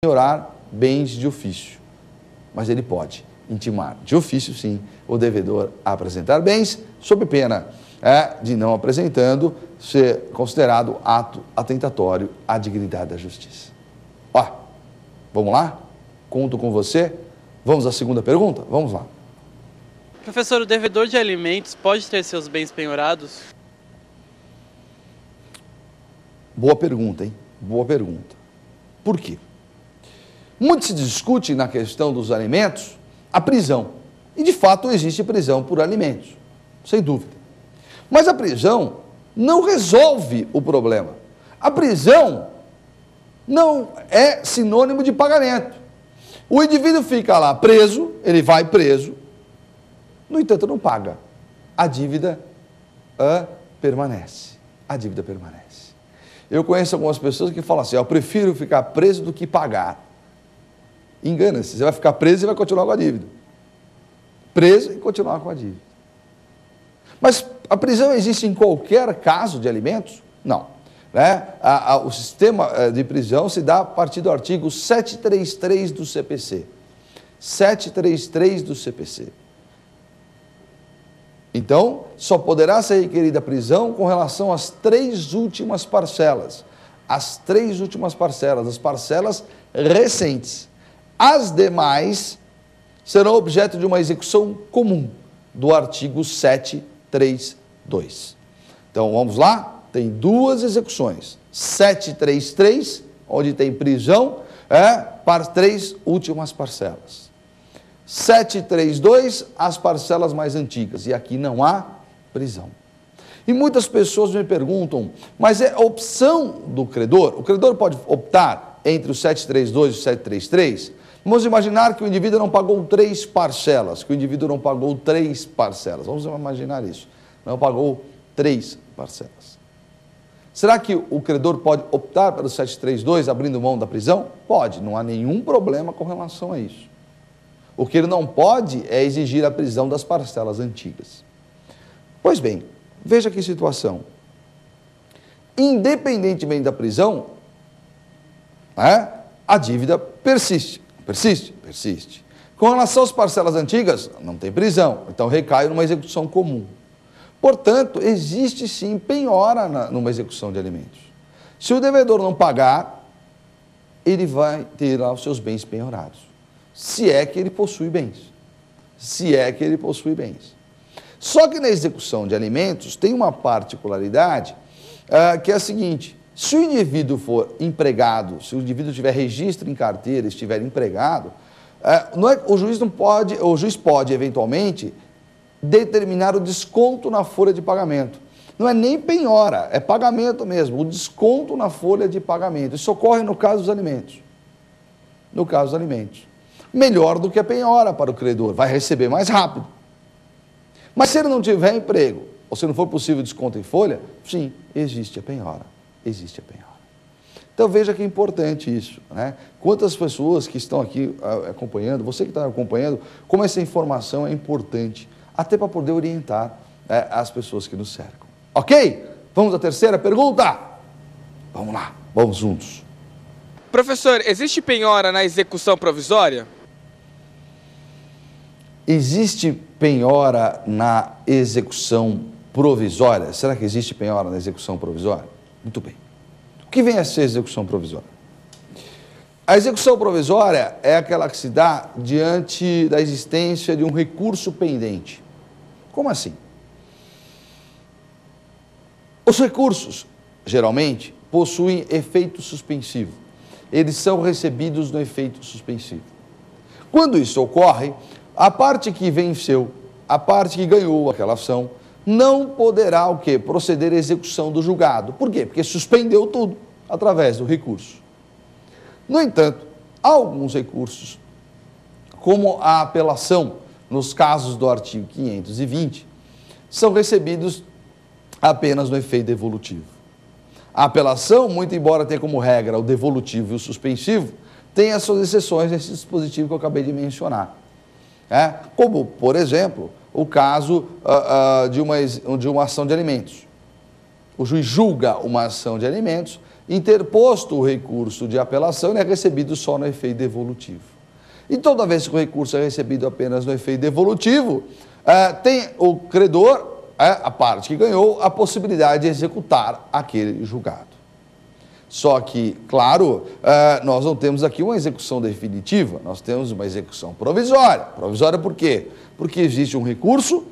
penhorar bens de ofício, mas ele pode intimar de ofício, sim, o devedor a apresentar bens, sob pena de não apresentando, ser considerado ato atentatório à dignidade da justiça. Ó, vamos lá? Conto com você. Vamos à segunda pergunta? Vamos lá. Professor, o devedor de alimentos pode ter seus bens penhorados? Boa pergunta, hein? Boa pergunta. Por quê? Muito se discute na questão dos alimentos a prisão. E, de fato, existe prisão por alimentos, sem dúvida. Mas a prisão não resolve o problema. A prisão não é sinônimo de pagamento. O indivíduo fica lá preso, ele vai preso, no entanto não paga. A dívida permanece. A dívida permanece. Eu conheço algumas pessoas que falam assim, eu prefiro ficar preso do que pagar. Engana-se, você vai ficar preso e vai continuar com a dívida. Preso e continuar com a dívida. Mas a prisão existe em qualquer caso de alimentos? Não. O sistema de prisão se dá a partir do artigo 733 do CPC. 733 do CPC. Então, só poderá ser requerida a prisão com relação às 3 últimas parcelas. As 3 últimas parcelas, as parcelas recentes. As demais serão objeto de uma execução comum do artigo 732. Então, vamos lá? Tem 2 execuções. 733, onde tem prisão, para as 3 últimas parcelas. 732, as parcelas mais antigas. E aqui não há prisão. E muitas pessoas me perguntam, mas é opção do credor? O credor pode optar entre o 732 e o 733? Vamos imaginar que o indivíduo não pagou 3 parcelas, que o indivíduo não pagou 3 parcelas. Vamos imaginar isso. Não pagou 3 parcelas. Será que o credor pode optar pelo 732, abrindo mão da prisão? Pode, não há nenhum problema com relação a isso. O que ele não pode é exigir a prisão das parcelas antigas. Pois bem, veja que situação. Independentemente da prisão, a dívida persiste. Persiste. Com relação às parcelas antigas, não tem prisão, então recai numa execução comum. Portanto, existe sim penhora numa execução de alimentos. Se o devedor não pagar, ele vai ter lá os seus bens penhorados. Se é que ele possui bens. Só que na execução de alimentos tem uma particularidade que é a seguinte: se o indivíduo for empregado, se o indivíduo tiver registro em carteira, estiver empregado, o juiz pode eventualmente determinar o desconto na folha de pagamento. Não é nem penhora, é pagamento mesmo, o desconto na folha de pagamento. Isso ocorre no caso dos alimentos. Melhor do que a penhora para o credor, vai receber mais rápido. Mas se ele não tiver emprego, ou se não for possível desconto em folha, sim, existe a penhora. Então veja que é importante isso, né? Quantas pessoas que estão aqui acompanhando, você que está acompanhando, como essa informação é importante, até para poder orientar as pessoas que nos cercam. Ok? Vamos à terceira pergunta? Vamos lá, vamos juntos. Professor, existe penhora na execução provisória? Existe penhora na execução provisória? Será que existe penhora na execução provisória? Muito bem. O que vem a ser execução provisória? A execução provisória é aquela que se dá diante da existência de um recurso pendente. Como assim? Os recursos, geralmente, possuem efeito suspensivo. Eles são recebidos no efeito suspensivo. Quando isso ocorre, a parte que venceu, a parte que ganhou aquela ação, não poderá o quê? Proceder à execução do julgado. Por quê? Porque suspendeu tudo através do recurso. No entanto, há alguns recursos, como a apelação, nos casos do artigo 520, são recebidos apenas no efeito devolutivo. A apelação, muito embora tenha como regra o devolutivo e o suspensivo, tem as suas exceções nesse dispositivo que eu acabei de mencionar. Como, por exemplo, o caso de uma ação de alimentos. O juiz julga uma ação de alimentos interposto o recurso de apelação, ele é recebido só no efeito devolutivo. E toda vez que o recurso é recebido apenas no efeito devolutivo, tem o credor, a parte que ganhou, a possibilidade de executar aquele julgado. Só que, claro, nós não temos aqui uma execução definitiva, nós temos uma execução provisória. Provisória por quê? Porque existe um recurso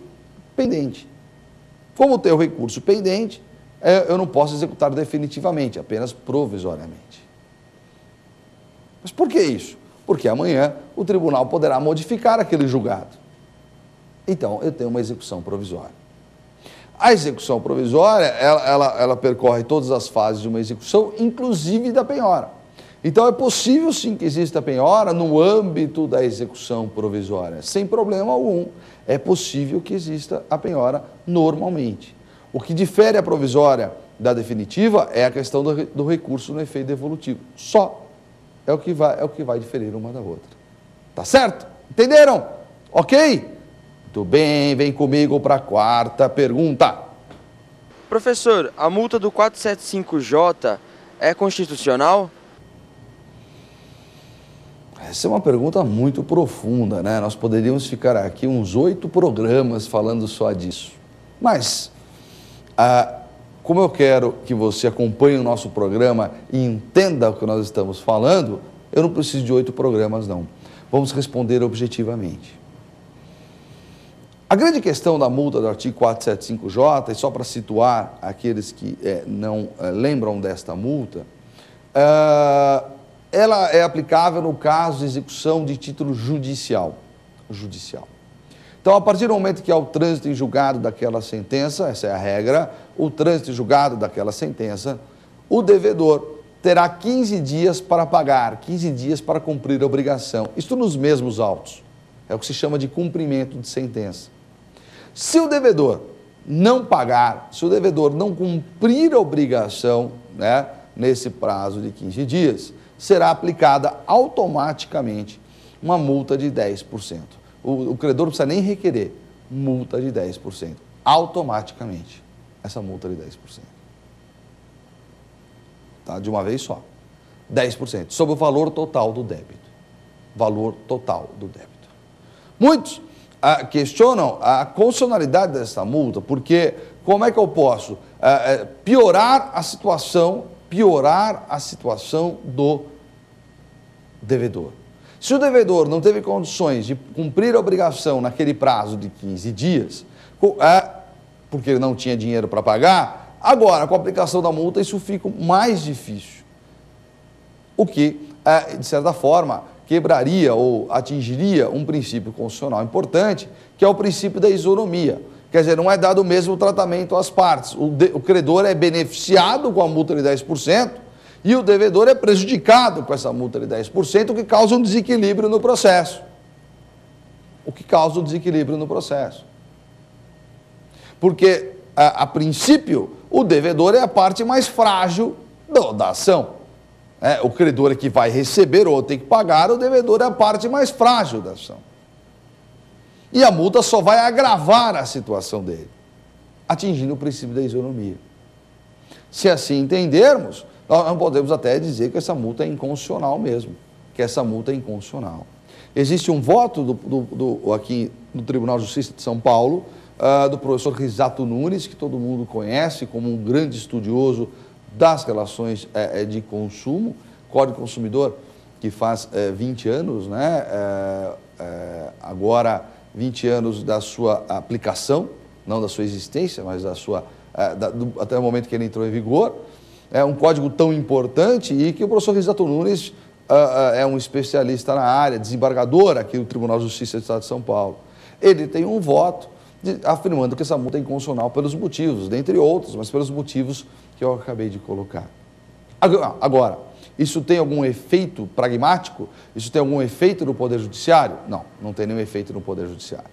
pendente. Como tem o recurso pendente, eu não posso executar definitivamente, apenas provisoriamente. Mas por que isso? Porque amanhã o tribunal poderá modificar aquele julgado. Então, eu tenho uma execução provisória. A execução provisória, ela percorre todas as fases de uma execução, inclusive da penhora. Então, é possível sim que exista penhora no âmbito da execução provisória, sem problema algum. É possível que exista a penhora normalmente. O que difere a provisória da definitiva é a questão do recurso no efeito devolutivo. Só é o que vai diferir uma da outra. Tá certo? Entenderam? Ok? Muito bem, vem comigo para a quarta pergunta. Professor, a multa do 475J é constitucional? Essa é uma pergunta muito profunda, né? Nós poderíamos ficar aqui uns 8 programas falando só disso. Mas, como eu quero que você acompanhe o nosso programa e entenda o que nós estamos falando, eu não preciso de 8 programas, não. Vamos responder objetivamente. A grande questão da multa do artigo 475J, e só para situar aqueles que não lembram desta multa, ela é aplicável no caso de execução de título judicial. Então, a partir do momento que há o trânsito em julgado daquela sentença, essa é a regra, o trânsito em julgado daquela sentença, o devedor terá 15 dias para pagar, 15 dias para cumprir a obrigação. Isto nos mesmos autos. É o que se chama de cumprimento de sentença. Se o devedor não pagar, se o devedor não cumprir a obrigação, né, nesse prazo de 15 dias, será aplicada automaticamente uma multa de 10%. O credor não precisa nem requerer multa de 10%. Automaticamente, essa multa de 10%. Tá? De uma vez só. 10%, sobre o valor total do débito. Valor total do débito. Muitos questionam a constitucionalidade dessa multa, porque como é que eu posso piorar a situação do devedor? Se o devedor não teve condições de cumprir a obrigação naquele prazo de 15 dias, porque ele não tinha dinheiro para pagar, agora, com a aplicação da multa, isso fica mais difícil. O que, de certa forma, quebraria ou atingiria um princípio constitucional importante, que é o princípio da isonomia. Quer dizer, não é dado o mesmo tratamento às partes. O credor é beneficiado com a multa de 10% e o devedor é prejudicado com essa multa de 10%, o que causa um desequilíbrio no processo. Porque, a princípio, o devedor é a parte mais frágil da ação. O credor é que vai receber ou tem que pagar, o devedor é a parte mais frágil da ação. E a multa só vai agravar a situação dele, atingindo o princípio da isonomia. Se assim entendermos, nós podemos até dizer que essa multa é inconstitucional mesmo, Existe um voto aqui no Tribunal de Justiça de São Paulo, do professor Risato Nunes, que todo mundo conhece como um grande estudioso das relações de consumo, Código Consumidor, que faz 20 anos, né? Agora 20 anos da sua aplicação, não da sua existência, mas até o momento que ele entrou em vigor. É um código tão importante e que o professor Risato Nunes é um especialista na área, desembargador aqui no Tribunal de Justiça do Estado de São Paulo. Ele tem um voto afirmando que essa multa é inconstitucional pelos motivos, dentre outros, mas pelos motivos que eu acabei de colocar. Agora, isso tem algum efeito pragmático? Isso tem algum efeito no Poder Judiciário? Não, não tem nenhum efeito no Poder Judiciário.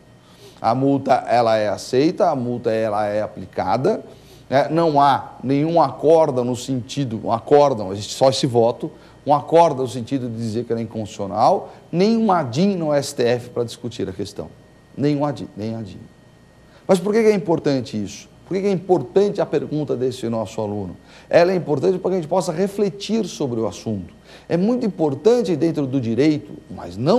A multa, ela é aceita, a multa, ela é aplicada, né? Não há nenhum acórdão no sentido, existe só esse voto, um acórdão no sentido de dizer que ela é inconstitucional, nem um ADIM no STF para discutir a questão. Nem ADIM. Mas por que é importante isso? Por que é importante a pergunta desse nosso aluno? Ela é importante para que a gente possa refletir sobre o assunto. É muito importante dentro do direito, mas não